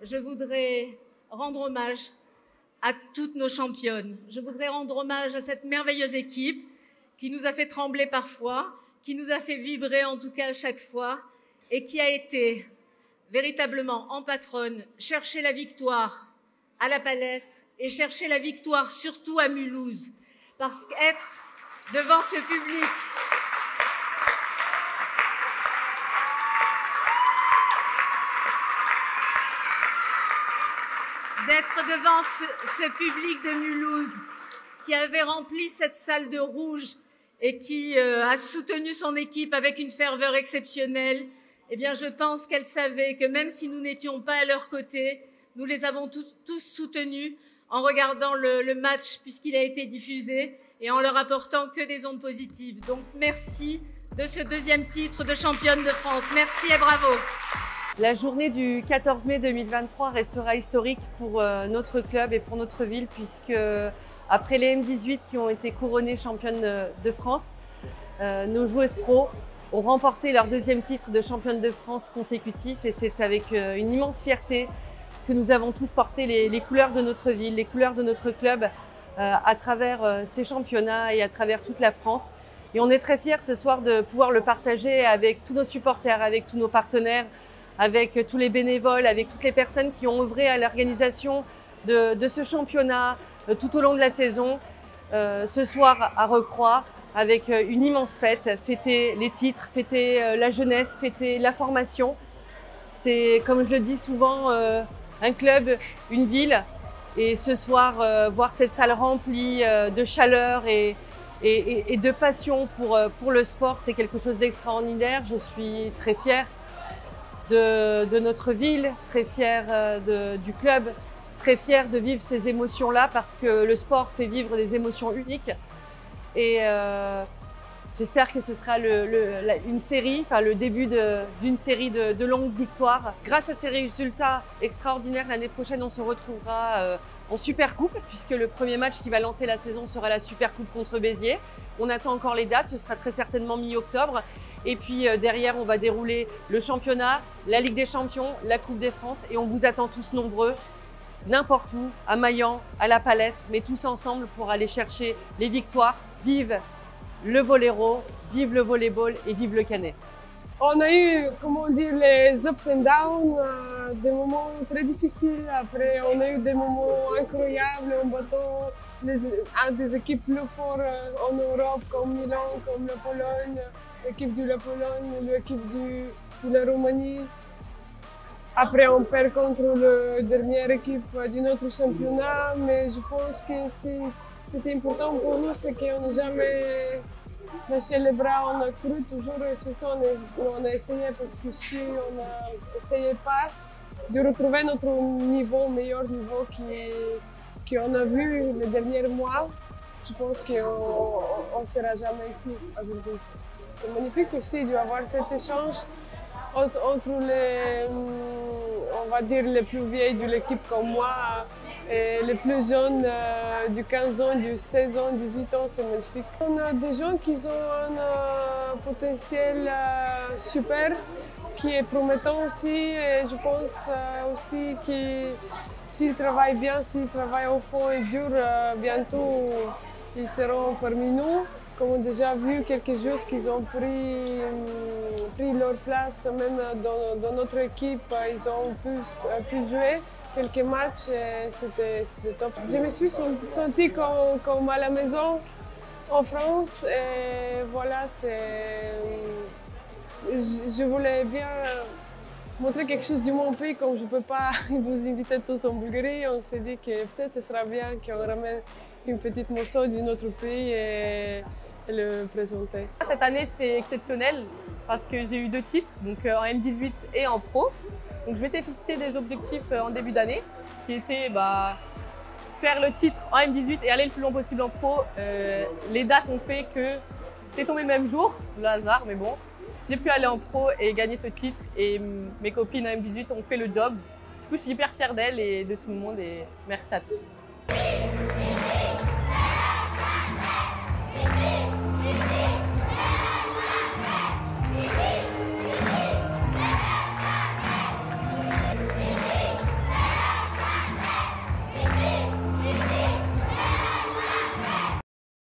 je voudrais rendre hommage à toutes nos championnes. Je voudrais rendre hommage à cette merveilleuse équipe qui nous a fait trembler parfois, qui nous a fait vibrer en tout cas à chaque fois et qui a été véritablement en patronne chercher la victoire à la Palestre et chercher la victoire surtout à Mulhouse. Parce qu'être devant ce public, d'être devant ce public de Mulhouse qui avait rempli cette salle de rouge et qui a soutenu son équipe avec une ferveur exceptionnelle, eh bien, je pense qu'elle savait que même si nous n'étions pas à leur côté, nous les avons tous soutenus en regardant le match puisqu'il a été diffusé et en leur apportant que des ondes positives. Donc, merci de ce deuxième titre de championne de France. Merci et bravo. La journée du 14 mai 2023 restera historique pour notre club et pour notre ville puisque après les M18 qui ont été couronnées championnes de France, nos joueuses pro ont remporté leur deuxième titre de championne de France consécutif et c'est avec une immense fierté que nous avons tous porté les couleurs de notre ville, les couleurs de notre club à travers ces championnats et à travers toute la France. Et on est très fiers ce soir de pouvoir le partager avec tous nos supporters, avec tous nos partenaires, avec tous les bénévoles, avec toutes les personnes qui ont œuvré à l'organisation de ce championnat tout au long de la saison. Ce soir à Recroix, avec une immense fête, fêter les titres, fêter la jeunesse, fêter la formation. C'est, comme je le dis souvent, un club, une ville. Et ce soir, voir cette salle remplie de chaleur et de passion pour le sport, c'est quelque chose d'extraordinaire. Je suis très fière de notre ville, très fière du club, très fière de vivre ces émotions-là parce que le sport fait vivre des émotions uniques. Et j'espère que ce sera une série, enfin le début d'une série de longues victoires. Grâce à ces résultats extraordinaires, l'année prochaine, on se retrouvera en Supercoupe, puisque le premier match qui va lancer la saison sera la Supercoupe contre Béziers. On attend encore les dates, ce sera très certainement mi-octobre. Et puis derrière, on va dérouler le championnat, la Ligue des Champions, la Coupe des France, et on vous attend tous nombreux, n'importe où, à Maillan, à la Palestre, mais tous ensemble pour aller chercher les victoires. Vive le voléro, vive le volleyball et vive le canet. On a eu, comment dire, les ups and downs, des moments très difficiles. Après, on a eu des moments incroyables en battant des équipes plus fortes en Europe, comme Milan, comme la Pologne, l'équipe de la Pologne, l'équipe de la Roumanie. Après, on perd contre la dernière équipe de notre championnat, mais je pense que ce qui c'était important pour nous, c'est qu'on n'a jamais lâché les bras, on a cru toujours et surtout on a essayé parce que si on n'a essayé pas de retrouver notre niveau, meilleur niveau qu'on a vu les derniers mois, je pense qu'on ne sera jamais ici aujourd'hui. C'est magnifique aussi d'avoir cet échange entre les, on va dire, les plus vieilles de l'équipe comme moi et les plus jeunes de 15 ans, de 16 ans, 18 ans, c'est magnifique. On a des gens qui ont un potentiel super, qui est promettant aussi et je pense aussi que s'ils travaillent bien, s'ils travaillent au fond et dur, bientôt ils seront parmi nous. Comme on a déjà vu quelques joueurs qui ont pris leur place, même dans notre équipe, ils ont pu jouer quelques matchs et c'était top. Je me suis sentie comme à la maison en France et voilà, je voulais bien montrer quelque chose de mon pays, comme je ne peux pas vous inviter tous en Bulgarie. On s'est dit que peut-être ce sera bien qu'on ramène une petite morceau de notre pays et le présenter. Cette année, c'est exceptionnel parce que j'ai eu 2 titres, donc en M18 et en pro. Donc je m'étais fixé des objectifs en début d'année qui étaient faire le titre en M18 et aller le plus loin possible en pro. Les dates ont fait que c'est tombé le même jour, le hasard, mais bon. J'ai pu aller en pro et gagner ce titre et mes copines en M18 ont fait le job. Du coup, je suis hyper fière d'elles et de tout le monde et merci à tous.